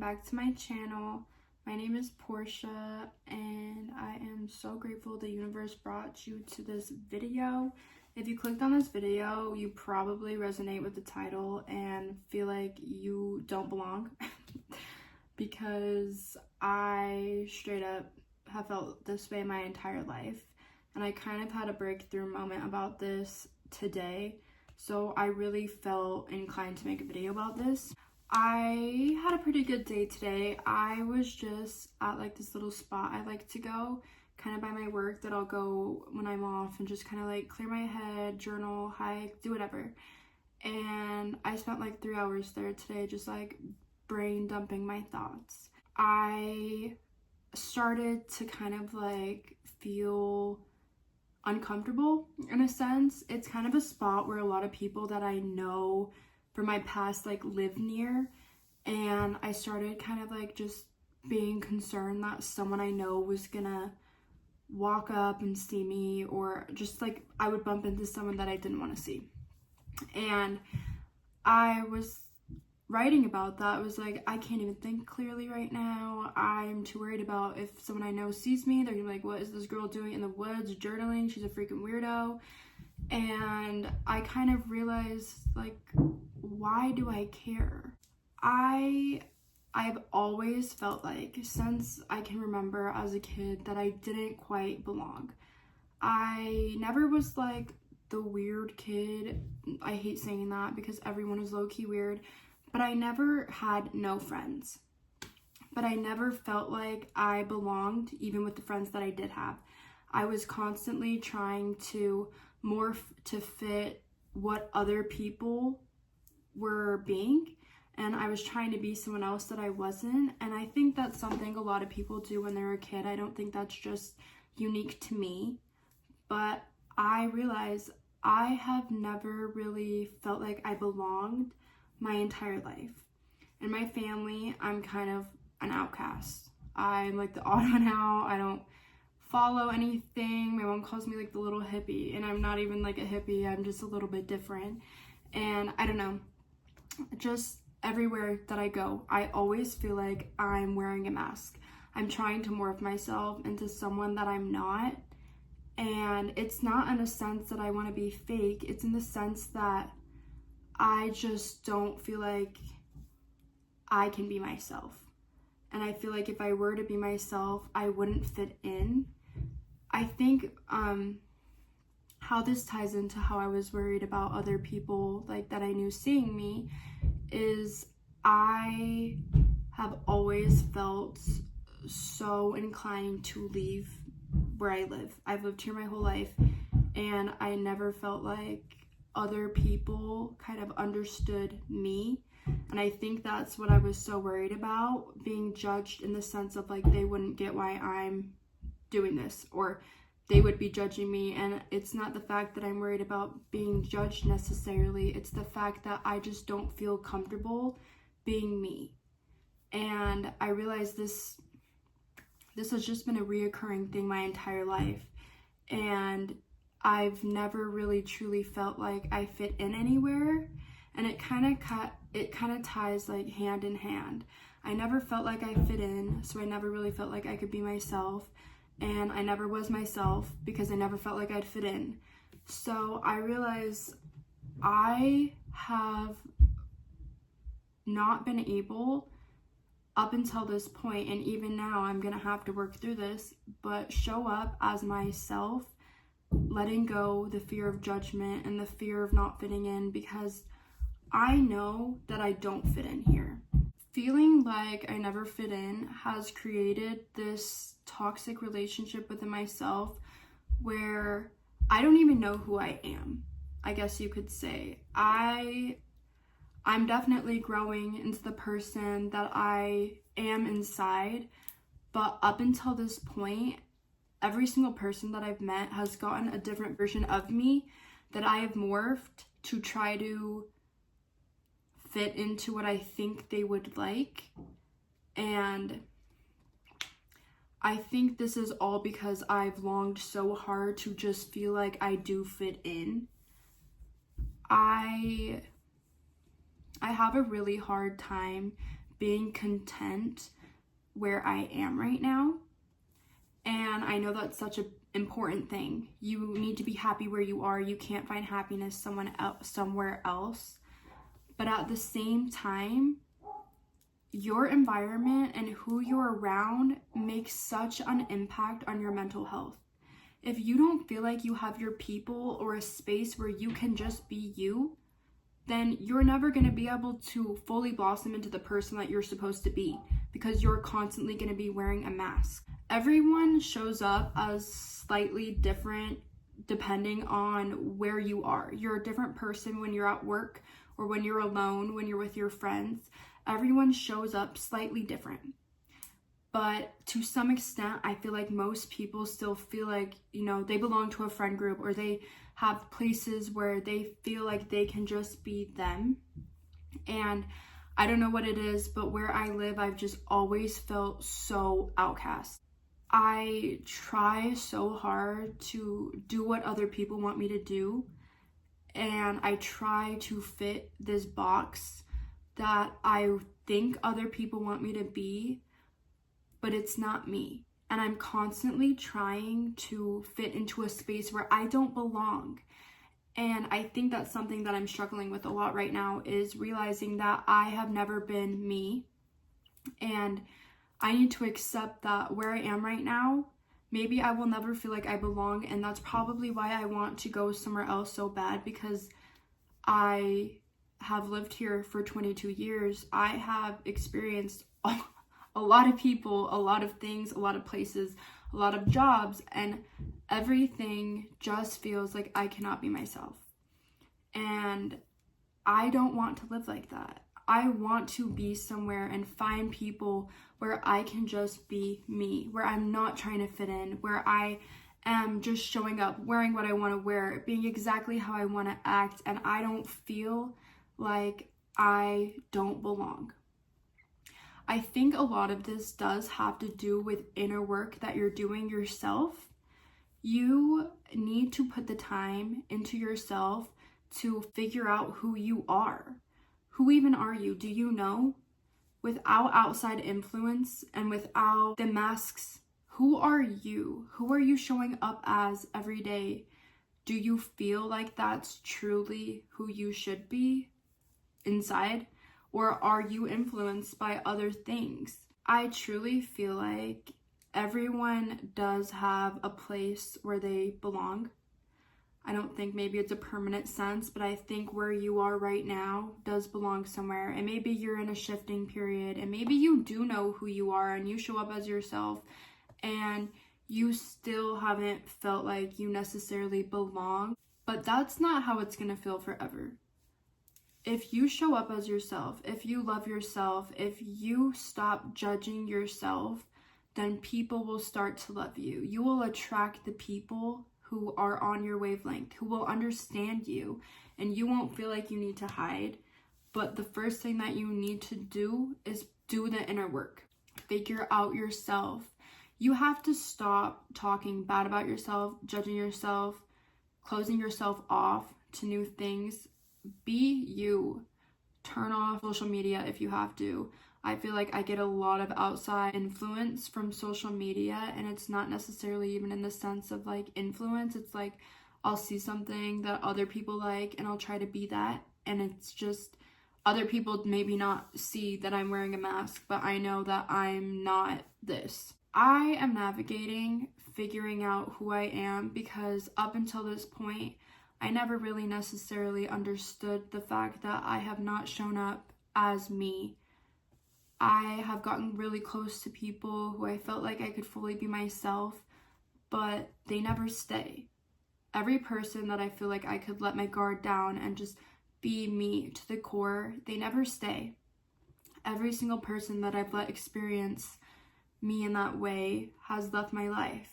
back to my channel. My name is Portia, and I am so grateful the universe brought you to this video. If you clicked on this video, you probably resonate with the title and feel like you don't belong because I straight up have felt this way my entire life, and I kind of had a breakthrough moment about this today, so I really felt inclined to make a video about this. I had a pretty good day today. I was just at like this little spot I like to go kind of by my work that I'll go when I'm off and just kind of like clear my head, journal, hike, do whatever. And I spent like 3 hours there today just like brain dumping my thoughts. I started to kind of like feel uncomfortable in a sense. It's kind of a spot where a lot of people that I know from my past like live near, and I started kind of like just being concerned that someone I know was gonna walk up and see me, or just like I would bump into someone that I didn't want to see. And I was writing about that. I was like, I can't even think clearly right now. I'm too worried about if someone I know sees me, they're gonna be like, what is this girl doing in the woods journaling? She's a freaking weirdo. And I kind of realized, like, why do I care? I've always felt like, since I can remember as a kid, that I didn't quite belong. I never was like the weird kid. I hate saying that because everyone is low-key weird, but I never had no friends. But I never felt like I belonged, even with the friends that I did have. I was constantly trying to morph to fit what other people were being, and I was trying to be someone else that I wasn't. And I think that's something a lot of people do when they're a kid. I don't think that's just unique to me, but I realize I have never really felt like I belonged my entire life. In my family, I'm kind of an outcast. I'm like the odd one out. I don't follow anything. My mom calls me like the little hippie, and I'm not even like a hippie. I'm just a little bit different. And I don't know, just everywhere that I go, I always feel like I'm wearing a mask. I'm trying to morph myself into someone that I'm not. And it's not in a sense that I want to be fake. It's in the sense that I just don't feel like I can be myself. And I feel like if I were to be myself, I wouldn't fit in. I think how this ties into how I was worried about other people like that I knew seeing me is I have always felt so inclined to leave where I live. I've lived here my whole life, and I never felt like other people kind of understood me. And I think that's what I was so worried about, being judged in the sense of like they wouldn't get why I'm doing this, or they would be judging me. And it's not the fact that I'm worried about being judged necessarily, it's the fact that I just don't feel comfortable being me. And I realized this has just been a reoccurring thing my entire life, and I've never really truly felt like I fit in anywhere. And it kind of ties like hand in hand. I never felt like I fit in, so I never really felt like I could be myself, and I never was myself because I never felt like I'd fit in. So I realized I have not been able, up until this point, and even now I'm gonna have to work through this, but show up as myself, letting go the fear of judgment and the fear of not fitting in, because I know that I don't fit in here. Feeling like I never fit in has created this toxic relationship within myself where I don't even know who I am, I guess you could say. I'm definitely growing into the person that I am inside, but up until this point, every single person that I've met has gotten a different version of me that I have morphed to try to fit into what I think they would like. And I think this is all because I've longed so hard to just feel like I do fit in. I have a really hard time being content where I am right now. And I know that's such an important thing. You need to be happy where you are. You can't find happiness somewhere else. But at the same time, your environment and who you're around makes such an impact on your mental health. If you don't feel like you have your people or a space where you can just be you, then you're never going to be able to fully blossom into the person that you're supposed to be, because you're constantly going to be wearing a mask. Everyone shows up as slightly different depending on where you are. You're a different person when you're at work or when you're alone, when you're with your friends. Everyone shows up slightly different. But to some extent, I feel like most people still feel like, they belong to a friend group, or they have places where they feel like they can just be them. And I don't know what it is, but where I live, I've just always felt so outcast. I try so hard to do what other people want me to do, and I try to fit this box that I think other people want me to be, but it's not me. And I'm constantly trying to fit into a space where I don't belong. And I think that's something that I'm struggling with a lot right now, is realizing that I have never been me. And I need to accept that where I am right now, maybe I will never feel like I belong. And that's probably why I want to go somewhere else so bad, because I have lived here for 22 years. I have experienced a lot of people, a lot of things, a lot of places, a lot of jobs, and everything just feels like I cannot be myself. And I don't want to live like that. I want to be somewhere and find people where I can just be me, where I'm not trying to fit in, where I am just showing up, wearing what I want to wear, being exactly how I want to act, and I don't feel like I don't belong. I think a lot of this does have to do with inner work that you're doing yourself. You need to put the time into yourself to figure out who you are. Who even are you? Do you know? Without outside influence and without the masks, who are you? Who are you showing up as every day? Do you feel like that's truly who you should be inside? Or are you influenced by other things? I truly feel like everyone does have a place where they belong. I don't think maybe it's a permanent sense, but I think where you are right now does belong somewhere. And maybe you're in a shifting period, and maybe you do know who you are and you show up as yourself, and you still haven't felt like you necessarily belong. But that's not how it's gonna feel forever. If you show up as yourself, if you love yourself, if you stop judging yourself, then people will start to love you. You will attract the people who are on your wavelength, who will understand you, and you won't feel like you need to hide. But the first thing that you need to do is do the inner work. Figure out yourself. You have to stop talking bad about yourself, judging yourself, closing yourself off to new things. Be you. Turn off social media if you have to. I feel like I get a lot of outside influence from social media, and it's not necessarily even in the sense of like influence. It's like I'll see something that other people like and I'll try to be that, and it's just other people maybe not see that I'm wearing a mask, but I know that I'm not this. I am navigating figuring out who I am, because up until this point I never really necessarily understood the fact that I have not shown up as me. I have gotten really close to people who I felt like I could fully be myself, but they never stay. Every person that I feel like I could let my guard down and just be me to the core, they never stay. Every single person that I've let experience me in that way has left my life.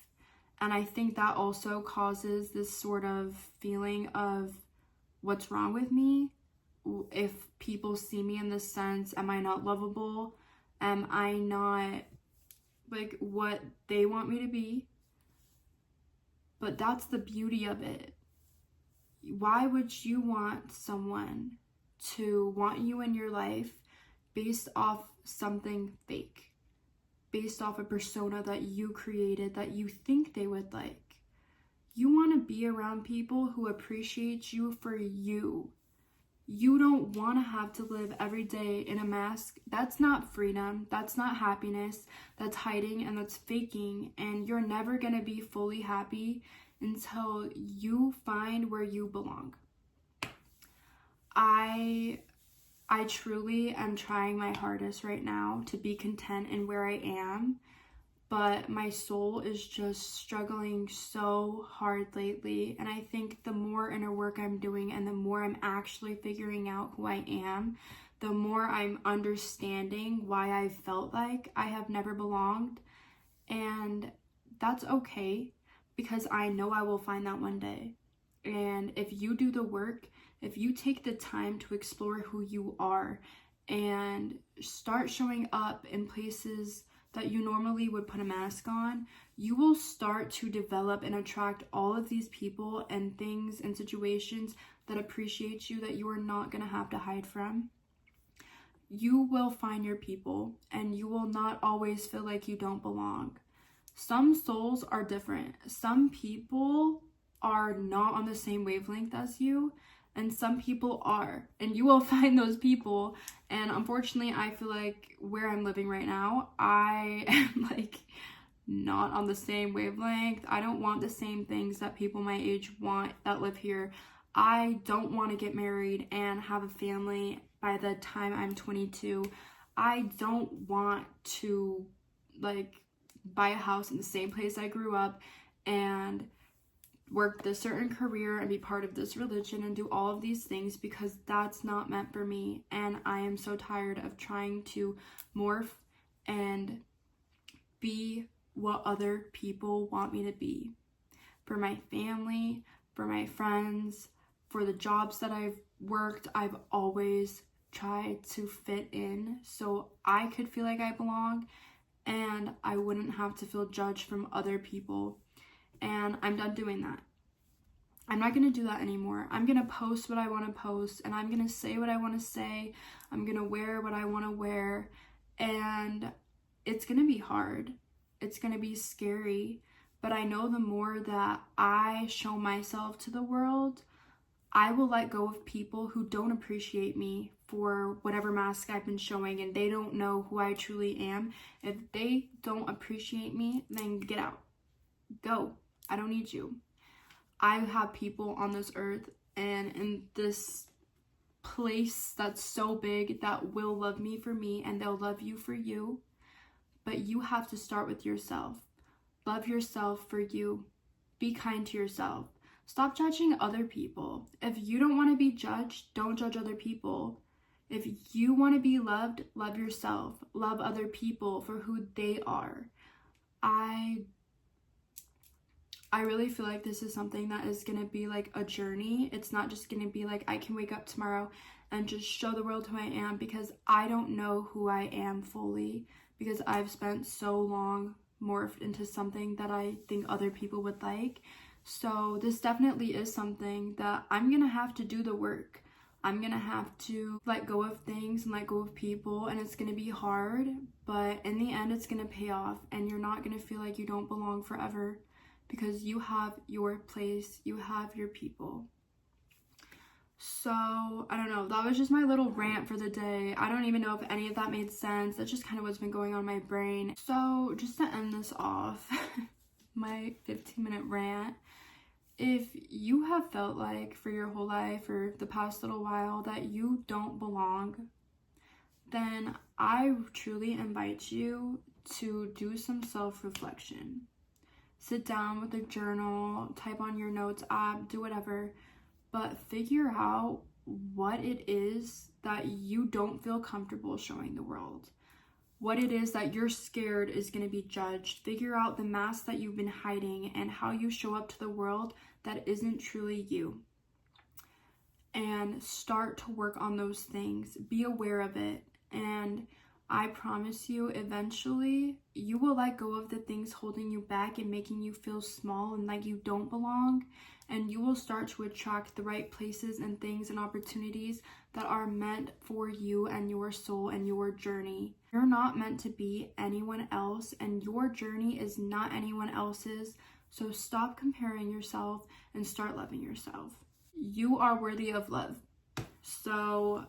And I think that also causes this sort of feeling of what's wrong with me. If people see me in this sense, am I not lovable? Am I not like what they want me to be? But that's the beauty of it. Why would you want someone to want you in your life based off something fake, based off a persona that you created that you think they would like. You want to be around people who appreciate you for you. You don't want to have to live every day in a mask. That's not freedom. That's not happiness. That's hiding and that's faking. And you're never going to be fully happy until you find where you belong. I truly am trying my hardest right now to be content in where I am. But my soul is just struggling so hard lately. And I think the more inner work I'm doing and the more I'm actually figuring out who I am, the more I'm understanding why I felt like I have never belonged. And that's okay, because I know I will find that one day. And if you do the work, if you take the time to explore who you are and start showing up in places that you normally would put a mask on, you will start to develop and attract all of these people and things and situations that appreciate you, that you are not going to have to hide from. You will find your people, and you will not always feel like you don't belong. Some souls are different. Some people are not on the same wavelength as you, and some people are, and you will find those people. And unfortunately, I feel like where I'm living right now, I am like not on the same wavelength. I don't want the same things that people my age want that live here. I don't want to get married and have a family by the time I'm 22. I don't want to like buy a house in the same place I grew up and work this certain career and be part of this religion and do all of these things, because that's not meant for me. And I am so tired of trying to morph and be what other people want me to be. For my family, for my friends, for the jobs that I've worked, I've always tried to fit in so I could feel like I belong and I wouldn't have to feel judged from other people. And I'm done doing that. I'm not going to do that anymore. I'm going to post what I want to post, and I'm going to say what I want to say. I'm going to wear what I want to wear, and it's going to be hard. It's going to be scary, but I know the more that I show myself to the world, I will let go of people who don't appreciate me for whatever mask I've been showing, and they don't know who I truly am. If they don't appreciate me, then get out. Go. I don't need you. I have people on this earth and in this place that's so big that will love me for me, and they'll love you for you. But you have to start with yourself. Love yourself for you. Be kind to yourself. Stop judging other people. If you don't want to be judged, don't judge other people. If you want to be loved, love yourself. Love other people for who they are. I really feel like this is something that is going to be like a journey. It's not just going to be like I can wake up tomorrow and just show the world who I am, because I don't know who I am fully, because I've spent so long morphed into something that I think other people would like. So this definitely is something that I'm going to have to do the work. I'm going to have to let go of things and let go of people, and it's going to be hard, but in the end it's going to pay off, and you're not going to feel like you don't belong forever, because you have your place, you have your people. So, I don't know, that was just my little rant for the day. I don't even know if any of that made sense. That's just kind of what's been going on in my brain. So, just to end this off, my 15-minute rant, if you have felt like for your whole life or the past little while that you don't belong, then I truly invite you to do some self-reflection. Sit down with a journal, type on your notes app, do whatever, but figure out what it is that you don't feel comfortable showing the world. What it is that you're scared is going to be judged. Figure out the mask that you've been hiding and how you show up to the world that isn't truly you. And start to work on those things. Be aware of it. And I promise you, eventually, you will let go of the things holding you back and making you feel small and like you don't belong. And you will start to attract the right places and things and opportunities that are meant for you and your soul and your journey. You're not meant to be anyone else, and your journey is not anyone else's. So stop comparing yourself and start loving yourself. You are worthy of love. So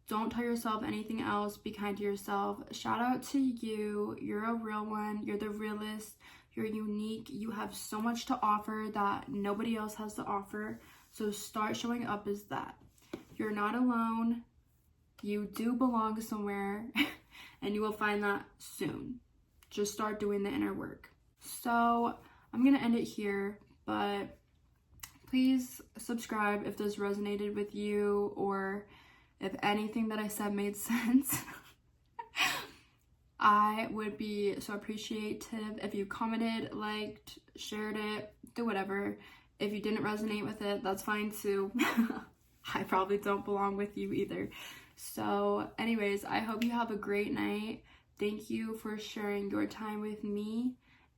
don't tell yourself anything else. Be kind to yourself. Shout out to you. You're a real one. You're the realest. You're unique. You have so much to offer that nobody else has to offer. So start showing up as that. You're not alone. You do belong somewhere. And you will find that soon. Just start doing the inner work. So I'm going to end it here. But please subscribe if this resonated with you, or if anything that I said made sense. I would be so appreciative if you commented, liked, shared it, do whatever. If you didn't resonate with it, that's fine too. I probably don't belong with you either. So anyways, I hope you have a great night. Thank you for sharing your time with me,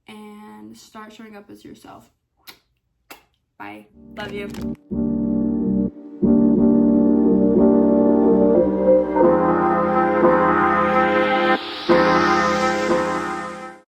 and start showing up as yourself. Bye. Love you.